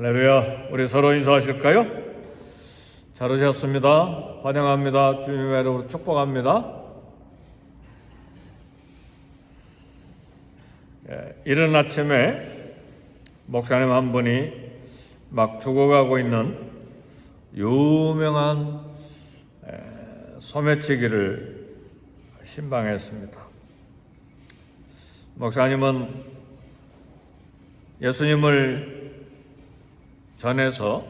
할렐루야. 우리 서로 인사하실까요? 잘 오셨습니다. 환영합니다. 주님의 이름으로 축복합니다. 이른 아침에 목사님 한 분이 막 죽어가고 있는 유명한 소매치기를 신방했습니다. 목사님은 예수님을 전해서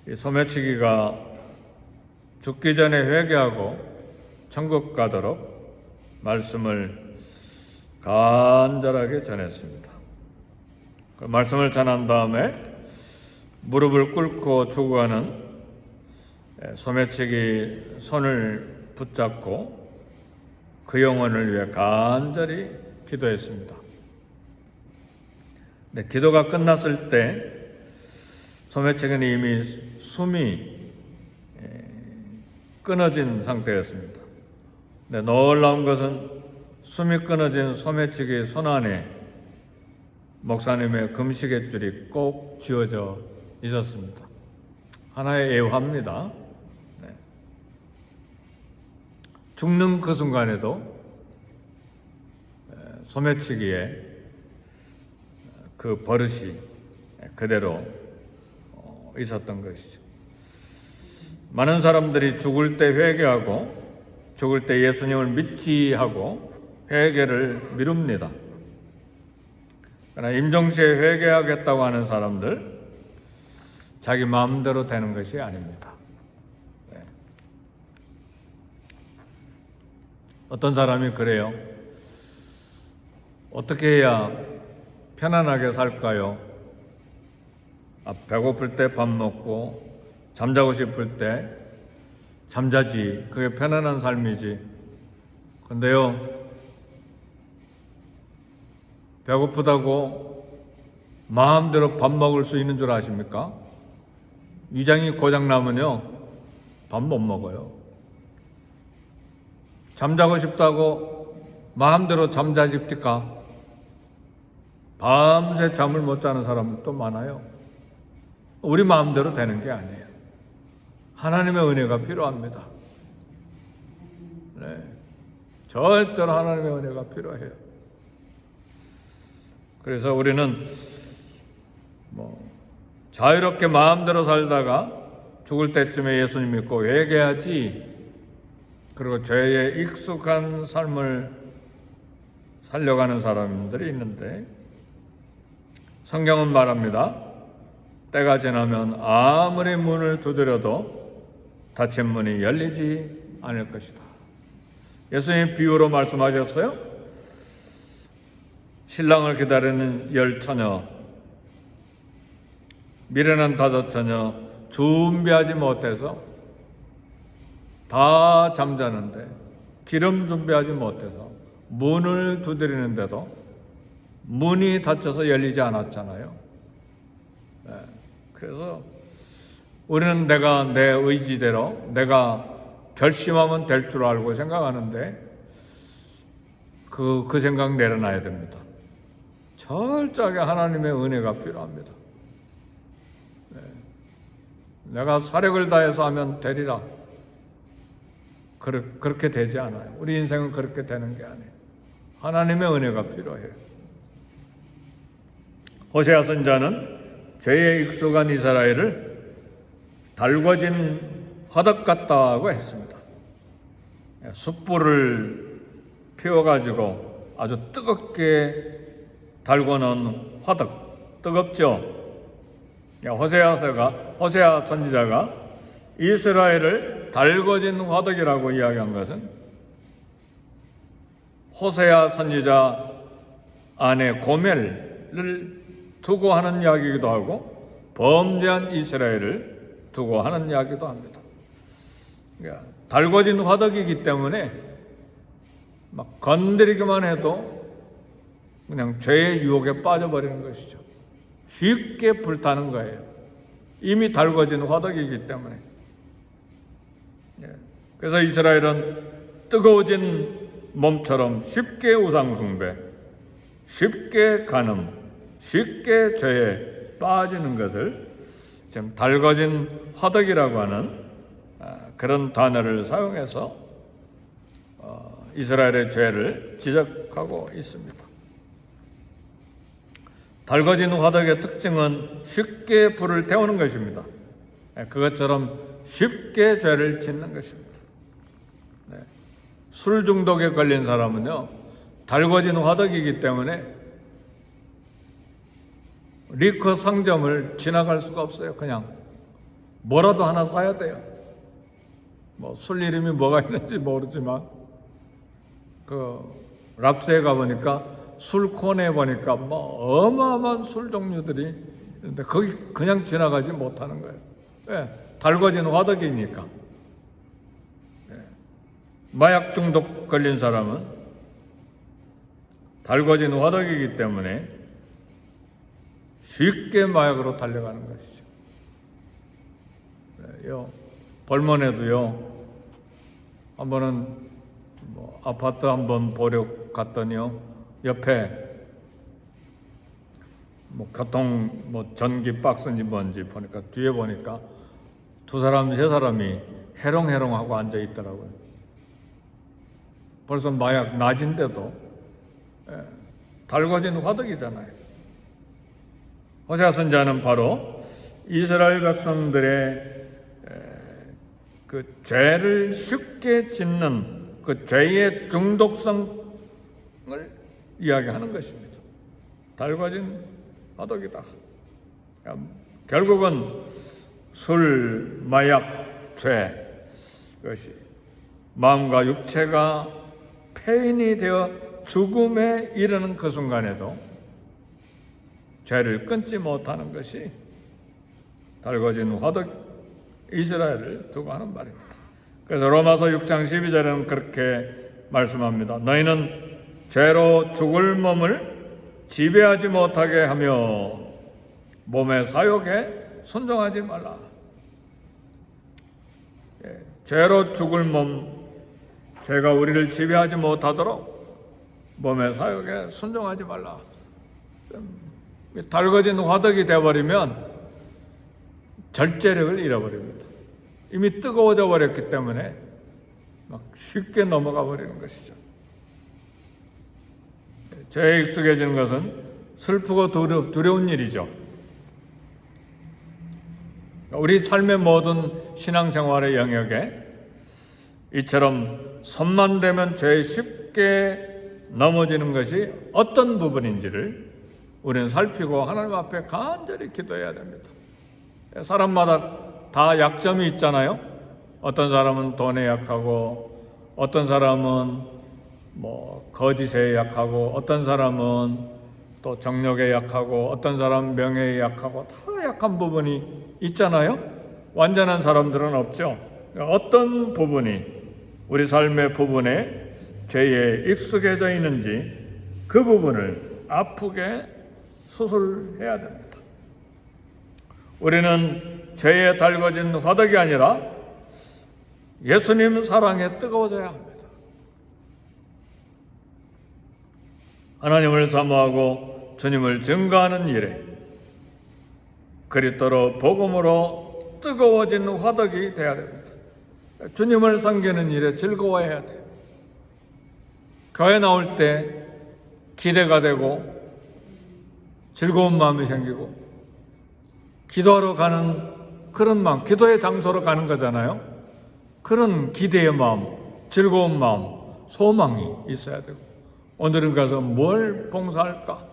이 소매치기가 죽기 전에 회개하고 천국 가도록 말씀을 간절하게 전했습니다. 그 말씀을 전한 다음에 무릎을 꿇고 죽어가는 소매치기 손을 붙잡고 그 영혼을 위해 간절히 기도했습니다. 네, 기도가 끝났을 때 소매치기는 이미 숨이 끊어진 상태였습니다. 네, 놀라운 것은 숨이 끊어진 소매치기 손 안에 목사님의 금시계 줄이 꼭 쥐어져 있었습니다. 하나의 애화입니다. 네. 죽는 그 순간에도 소매치기에 그 버릇이 그대로 있었던 것이죠. 많은 사람들이 죽을 때 회개하고 죽을 때 예수님을 믿지 하고 회개를 미룹니다. 그러나 임종시에 회개하겠다고 하는 사람들 자기 마음대로 되는 것이 아닙니다. 네. 어떤 사람이 그래요. 어떻게 해야 편안하게 살까요? 배고플 때 밥 먹고 잠자고 싶을 때 잠자지. 그게 편안한 삶이지. 근데요, 배고프다고 마음대로 밥 먹을 수 있는 줄 아십니까? 위장이 고장나면요, 밥 못 먹어요. 잠자고 싶다고 마음대로 잠자집니까? 밤새 잠을 못 자는 사람도 많아요. 우리 마음대로 되는 게 아니에요. 하나님의 은혜가 필요합니다. 네. 절대로 하나님의 은혜가 필요해요. 그래서 우리는 자유롭게 마음대로 살다가 죽을 때쯤에 예수님 믿고 회개하지, 그리고 죄에 익숙한 삶을 살려가는 사람들이 있는데, 성경은 말합니다. 때가 지나면 아무리 문을 두드려도 닫힌 문이 열리지 않을 것이다. 예수님 비유로 말씀하셨어요. 신랑을 기다리는 10처녀, 미련한 5처녀 준비하지 못해서 다 잠자는데, 기름 준비하지 못해서 문을 두드리는데도 문이 닫혀서 열리지 않았잖아요. 네. 그래서 우리는 내가 내 의지대로 내가 결심하면 될 줄 알고 생각하는데 그 생각 내려놔야 됩니다. 철저하게 하나님의 은혜가 필요합니다. 네. 내가 사력을 다해서 하면 되리라. 그렇게 되지 않아요. 우리 인생은 그렇게 되는 게 아니에요. 하나님의 은혜가 필요해요. 호세아 선지자는 죄에 익숙한 이스라엘을 달궈진 화덕 같다고 했습니다. 숯불을 피워가지고 아주 뜨겁게 달궈놓은 화덕, 뜨겁죠? 호세아 선지자가 이스라엘을 달궈진 화덕이라고 이야기한 것은 호세아 선지자 안에 고멜을 두고 하는 이야기이기도 하고 범죄한 이스라엘을 두고 하는 이야기도 합니다. 그러니까 달궈진 화덕이기 때문에 막 건드리기만 해도 그냥 죄의 유혹에 빠져버리는 것이죠. 쉽게 불타는 거예요. 이미 달궈진 화덕이기 때문에. 그래서 이스라엘은 뜨거워진 몸처럼 쉽게 우상숭배, 쉽게 간음, 쉽게 죄에 빠지는 것을 지금 달궈진 화덕이라고 하는 그런 단어를 사용해서 이스라엘의 죄를 지적하고 있습니다. 달궈진 화덕의 특징은 쉽게 불을 태우는 것입니다. 그것처럼 쉽게 죄를 짓는 것입니다. 술 중독에 걸린 사람은요, 달궈진 화덕이기 때문에 리커 상점을 지나갈 수가 없어요. 그냥 뭐라도 하나 사야 돼요. 뭐 술 이름이 뭐가 있는지 모르지만 그 랍스에 가보니까 술 코너에 보니까 뭐 어마어마한 술 종류들이 있는데 거기 그냥 지나가지 못하는 거예요. 왜? 달궈진 화덕이니까. 마약 중독 걸린 사람은 달궈진 화덕이기 때문에 쉽게 마약으로 달려가는 것이죠. 벌몬에도요, 한 번은 뭐 아파트 한번 보러 갔더니요, 옆에 뭐 교통 뭐 전기 박스인지 뭔지 보니까 뒤에 보니까 두 사람 세 사람이 해롱해롱하고 앉아 있더라고요. 벌써 마약 낮인데도 달궈진 화덕이잖아요. 호세아 선지자는 바로 이스라엘 백성들의 그 죄를 쉽게 짓는 그 죄의 중독성을 이야기하는 것입니다. 달궈진 화덕이다. 결국은 술, 마약, 죄, 그것이 마음과 육체가 폐인이 되어 죽음에 이르는 그 순간에도 죄를 끊지 못하는 것이 달궈진 화덕 이스라엘을 두고 하는 말입니다. 그래서 로마서 6장 12절에는 그렇게 말씀합니다. 너희는 죄로 죽을 몸을 지배하지 못하게 하며 몸의 사욕에 순종하지 말라. 죄로 죽을 몸, 죄가 우리를 지배하지 못하도록 몸의 사욕에 순종하지 말라. 달궈진 화덕이 되어버리면 절제력을 잃어버립니다. 이미 뜨거워져 버렸기 때문에 막 쉽게 넘어가 버리는 것이죠. 죄에 익숙해지는 것은 슬프고 두려운 일이죠. 우리 삶의 모든 신앙생활의 영역에 이처럼 손만 대면 죄에 쉽게 넘어지는 것이 어떤 부분인지를 우리는 살피고 하나님 앞에 간절히 기도해야 됩니다. 사람마다 다 약점이 있잖아요. 어떤 사람은 돈에 약하고, 어떤 사람은 뭐 거짓에 약하고, 어떤 사람은 또 정욕에 약하고, 어떤 사람은 명예에 약하고, 다 약한 부분이 있잖아요. 완전한 사람들은 없죠. 어떤 부분이 우리 삶의 부분에 죄에 익숙해져 있는지 그 부분을 아프게 수술해야 됩니다. 우리는 죄에 달궈진 화덕이 아니라 예수님 사랑에 뜨거워져야 합니다. 하나님을 사모하고 주님을 증거하는 일에 그리스도로 복음으로 뜨거워진 화덕이 되어야 됩니다. 주님을 섬기는 일에 즐거워해야 돼요. 교회 나올 때 기대가 되고 즐거운 마음이 생기고 기도하러 가는 그런 마음, 기도의 장소로 가는 거잖아요. 그런 기대의 마음, 즐거운 마음, 소망이 있어야 되고 오늘은 가서 뭘 봉사할까?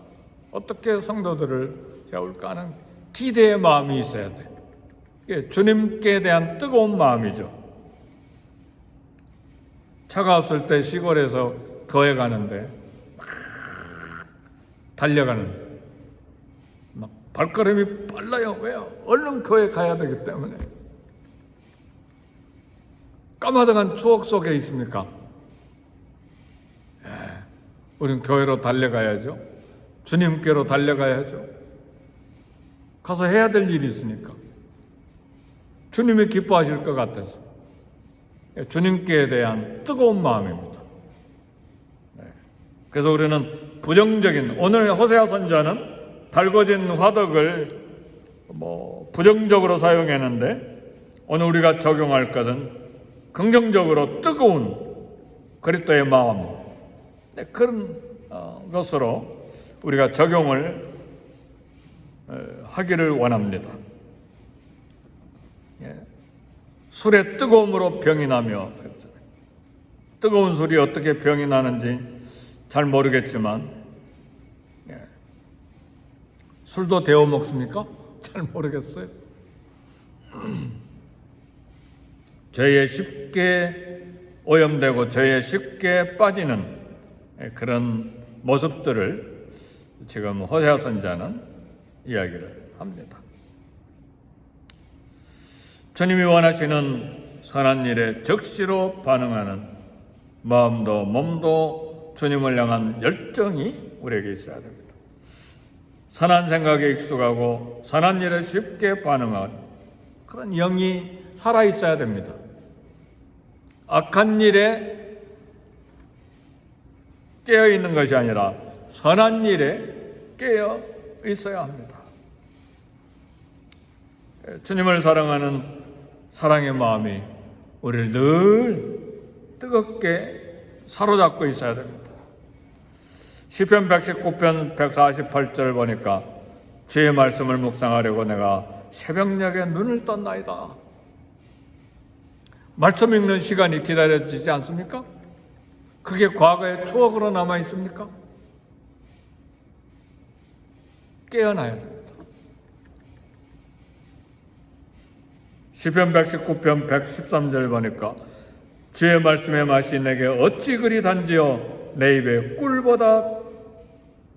어떻게 성도들을 세울까 하는 기대의 마음이 있어야 돼. 이게 주님께 대한 뜨거운 마음이죠. 차가 없을 때 시골에서 교회 가는데 막 달려가는 막 발걸음이 빨라요. 왜요? 얼른 교회 가야 되기 때문에. 까마득한 추억 속에 있습니까? 우린 교회로 달려가야죠. 주님께로 달려가야죠. 가서 해야 될 일이 있으니까. 주님이 기뻐하실 것 같아서. 주님께 대한 뜨거운 마음입니다. 그래서 우리는 부정적인, 오늘 호세아 선지자는 달궈진 화덕을 부정적으로 사용했는데 오늘 우리가 적용할 것은 긍정적으로 뜨거운 그리스도의 마음, 그런 것으로 우리가 적용을 하기를 원합니다. 술의 뜨거움으로 병이 나며, 뜨거운 술이 어떻게 병이 나는지 잘 모르겠지만, 술도 데워 먹습니까? 잘 모르겠어요. 죄에 쉽게 오염되고 죄에 쉽게 빠지는 그런 모습들을 지금 호세아 선지자는 이야기를 합니다. 주님이 원하시는 선한 일에 적시로 반응하는 마음도 몸도 주님을 향한 열정이 우리에게 있어야 됩니다. 선한 생각에 익숙하고 선한 일에 쉽게 반응하는 그런 영이 살아있어야 됩니다. 악한 일에 깨어있는 것이 아니라 선한 일에 깨어 있어야 합니다. 주님을 사랑하는 사랑의 마음이 우리를 늘 뜨겁게 사로잡고 있어야 됩니다. 시편 119편 148절 보니까 주의 말씀을 묵상하려고 내가 새벽녘에 눈을 떴나이다. 말씀 읽는 시간이 기다려지지 않습니까? 그게 과거의 추억으로 남아 있습니까? 깨어나야 됩니다. 시편 119편 113절 보니까 주의 말씀의 맛이 내게 어찌 그리 단지요 내 입에 꿀보다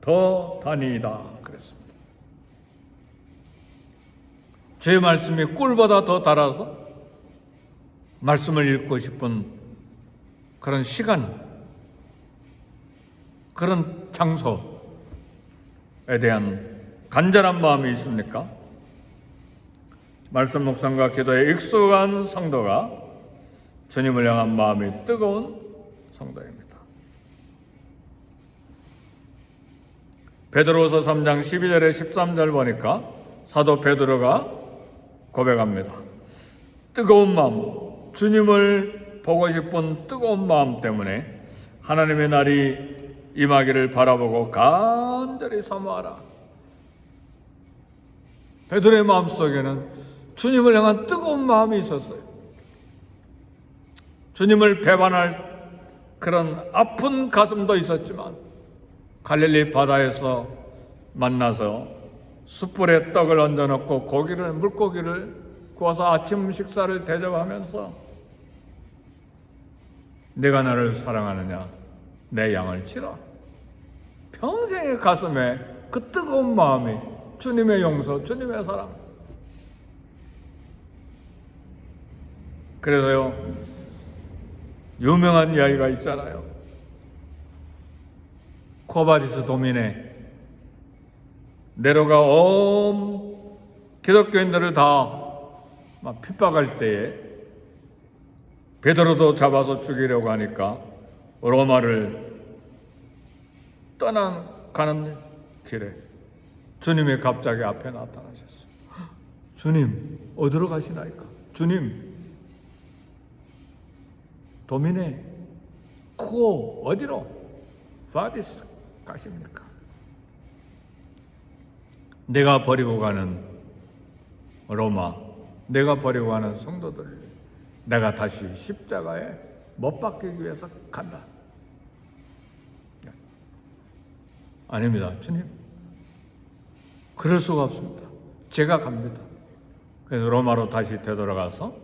더 다니이다 그랬습니다. 주의 말씀이 꿀보다 더 달아서 말씀을 읽고 싶은 그런 시간, 그런 장소에 대한 간절한 마음이 있습니까? 말씀 묵상과 기도에 익숙한 성도가 주님을 향한 마음이 뜨거운 성도입니다. 베드로후서 3장 12절에 13절 보니까 사도 베드로가 고백합니다. 뜨거운 마음, 주님을 보고 싶은 뜨거운 마음 때문에 하나님의 날이 임하기를 바라보고 간절히 사모하라. 베드로의 마음속에는 주님을 향한 뜨거운 마음이 있었어요. 주님을 배반할 그런 아픈 가슴도 있었지만 갈릴리 바다에서 만나서 숯불에 떡을 얹어놓고 물고기를 구워서 아침 식사를 대접하면서 내가 나를 사랑하느냐 내 양을 치라. 평생의 가슴에 그 뜨거운 마음이 주님의 용서, 주님의 사랑. 그래서요 유명한 이야기가 있잖아요. 코바디스 도민에 네로가 기독교인들을 다 막 핍박할 때에 베드로도 잡아서 죽이려고 하니까 로마를 떠나가는 길에 주님이 갑자기 앞에 나타나셨어요. 주님 어디로 가시나이까? 주님 도민에 어디로? 바디스 가십니까? 내가 버리고 가는 로마, 내가 버리고 가는 성도들, 내가 다시 십자가에 못 박히기 위해서 간다. 아닙니다, 주님. 그럴 수가 없습니다. 제가 갑니다. 그래서 로마로 다시 되돌아가서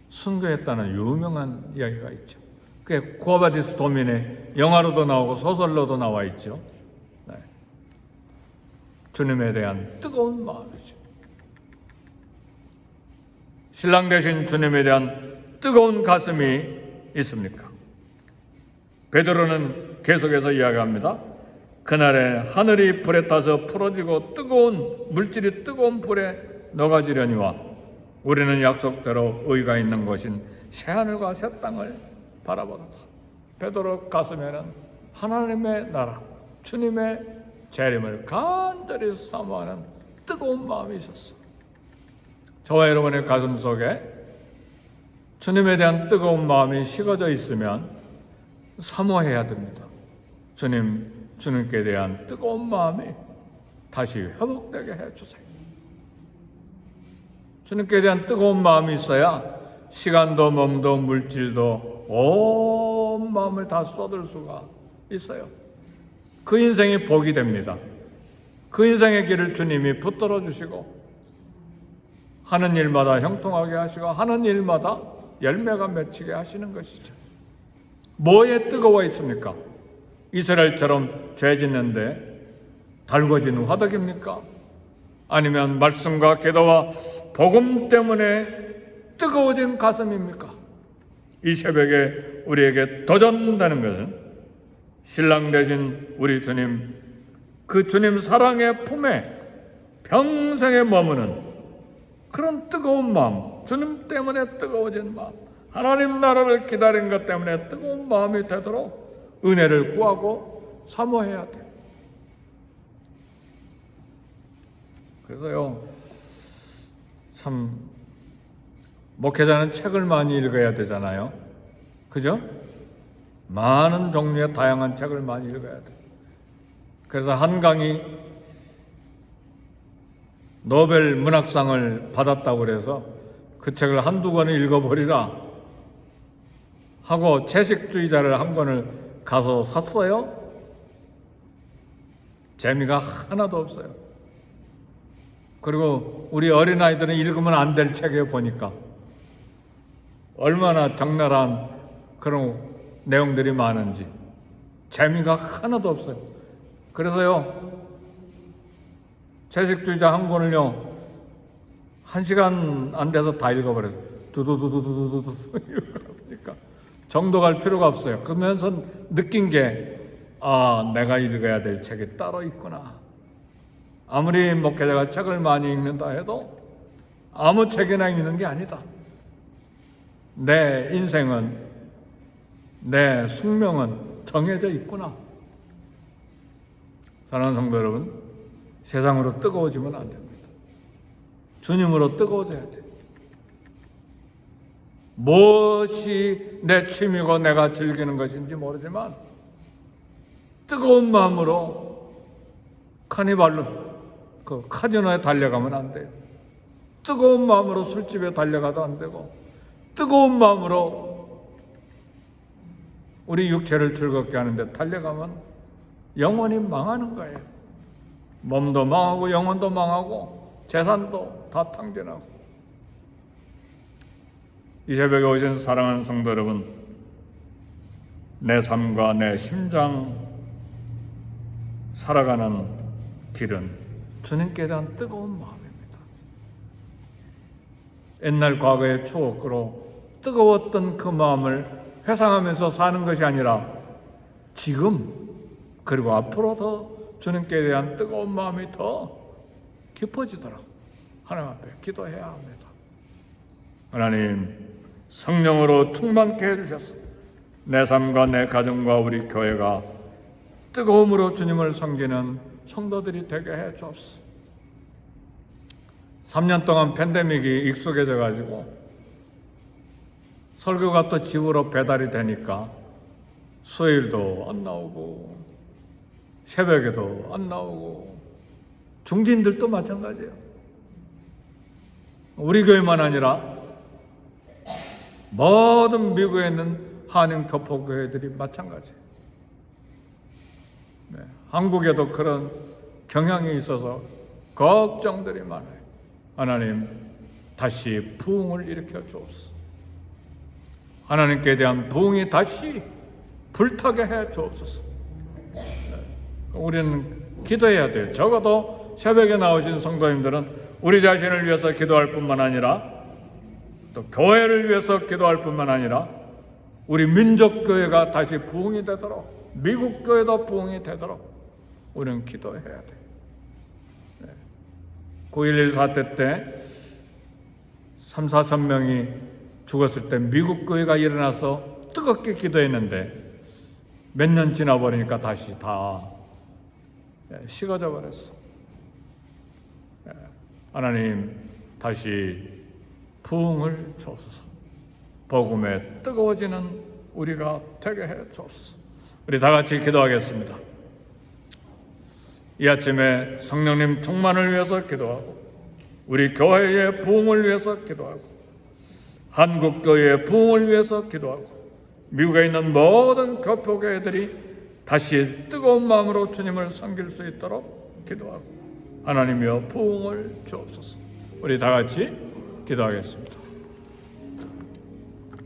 순교했다는 유명한 이야기가 있죠. 그게 쿠아바디스 도민의 영화로도 나오고 소설로도 나와 있죠. 네. 주님에 대한 뜨거운 마음이죠. 신랑 되신 주님에 대한 뜨거운 가슴이 있습니까? 베드로는 계속해서 이야기합니다. 그날에 하늘이 불에 타서 풀어지고 물질이 뜨거운 불에 녹아지려니와 우리는 약속대로 의가 있는 곳인 새하늘과 새 땅을 바라보다. 베드로 가슴에는 하나님의 나라, 주님의 재림을 간절히 사모하는 뜨거운 마음이 있었어. 저와 여러분의 가슴 속에 주님에 대한 뜨거운 마음이 식어져 있으면 사모해야 됩니다. 주님께 대한 뜨거운 마음이 다시 회복되게 해주세요. 주님께 대한 뜨거운 마음이 있어야 시간도 몸도 물질도 온 마음을 다 쏟을 수가 있어요. 그 인생이 복이 됩니다. 그 인생의 길을 주님이 붙들어 주시고 하는 일마다 형통하게 하시고 하는 일마다 열매가 맺히게 하시는 것이죠. 뭐에 뜨거워 있습니까? 이스라엘처럼 죄 짓는데 달궈지는 화덕입니까? 아니면 말씀과 기도와 복음 때문에 뜨거워진 가슴입니까? 이 새벽에 우리에게 도전되는 것은 신랑 되신 우리 주님, 그 주님 사랑의 품에 평생에 머무는 그런 뜨거운 마음, 주님 때문에 뜨거워진 마음, 하나님 나라를 기다린 것 때문에 뜨거운 마음이 되도록 은혜를 구하고 사모해야 돼요. 그래서요, 참 목회자는 책을 많이 읽어야 되잖아요. 그죠? 많은 종류의 다양한 책을 많이 읽어야 돼요. 그래서 한강이 노벨 문학상을 받았다고 그래서 그 책을 한두 권을 읽어버리라 하고 채식주의자를 한 권을 가서 샀어요. 재미가 하나도 없어요. 그리고 우리 어린아이들은 읽으면 안 될 책에 보니까 얼마나 적나라한 그런 내용들이 많은지 재미가 하나도 없어요. 그래서요, 채식주의자 한 권을요 1시간 안 돼서 다 읽어버려요. 두두두두두두두 읽었으니까 정도 갈 필요가 없어요. 그러면서 느낀 게 내가 읽어야 될 책이 따로 있구나. 아무리 목회자가 책을 많이 읽는다 해도 아무 책이나 읽는 게 아니다. 내 인생은, 내 숙명은 정해져 있구나. 사랑하는 성도 여러분, 세상으로 뜨거워지면 안 됩니다. 주님으로 뜨거워져야 돼요. 무엇이 내 취미고 내가 즐기는 것인지 모르지만 뜨거운 마음으로 카지노에 달려가면 안 돼요. 뜨거운 마음으로 술집에 달려가도 안 되고 뜨거운 마음으로 우리 육체를 즐겁게 하는데 달려가면 영원히 망하는 거예요. 몸도 망하고 영혼도 망하고 재산도 다 탕진하고. 이 새벽에 오신 사랑하는 성도 여러분, 내 삶과 내 심장 살아가는 길은 주님께 대한 뜨거운 마음입니다. 옛날 과거의 추억으로 뜨거웠던 그 마음을 회상하면서 사는 것이 아니라 지금 그리고 앞으로 더 주님께 대한 뜨거운 마음이 더 깊어지도록 하나님 앞에 기도해야 합니다. 하나님, 성령으로 충만케 해주셔서 내 삶과 내 가정과 우리 교회가 뜨거움으로 주님을 섬기는 성도들이 되게 해 주옵소서. 3년 동안 팬데믹이 익숙해져 가지고 설교가 또 집으로 배달이 되니까 수요일도 안 나오고 새벽에도 안 나오고 중진들도 마찬가지예요. 우리 교회만 아니라 모든 미국에 있는 한인 교포교회들이 마찬가지예요. 네, 한국에도 그런 경향이 있어서 걱정들이 많아요. 하나님, 다시 부흥을 일으켜 주옵소서. 하나님께 대한 부흥이 다시 불타게 해 주옵소서. 우리는 기도해야 돼요. 적어도 새벽에 나오신 성도님들은 우리 자신을 위해서 기도할 뿐만 아니라 또 교회를 위해서 기도할 뿐만 아니라 우리 민족교회가 다시 부흥이 되도록, 미국 교회도 부흥이 되도록 우리는 기도해야 돼요. 9.11 사태 때 3,4천 명이 죽었을 때 미국 교회가 일어나서 뜨겁게 기도했는데 몇 년 지나버리니까 다시 다 식어져 버렸어. 하나님 다시 부흥을 주옵소서. 복음에 뜨거워지는 우리가 되게 해 주옵소서. 우리 다 같이 기도하겠습니다. 이 아침에 성령님 충만을 위해서 기도하고 우리 교회의 부흥을 위해서 기도하고 한국 교회의 부흥을 위해서 기도하고 미국에 있는 모든 교포교회들이 다시 뜨거운 마음으로 주님을 섬길 수 있도록 기도하고 하나님이여 부흥을 주옵소서. 우리 다 같이 기도하겠습니다.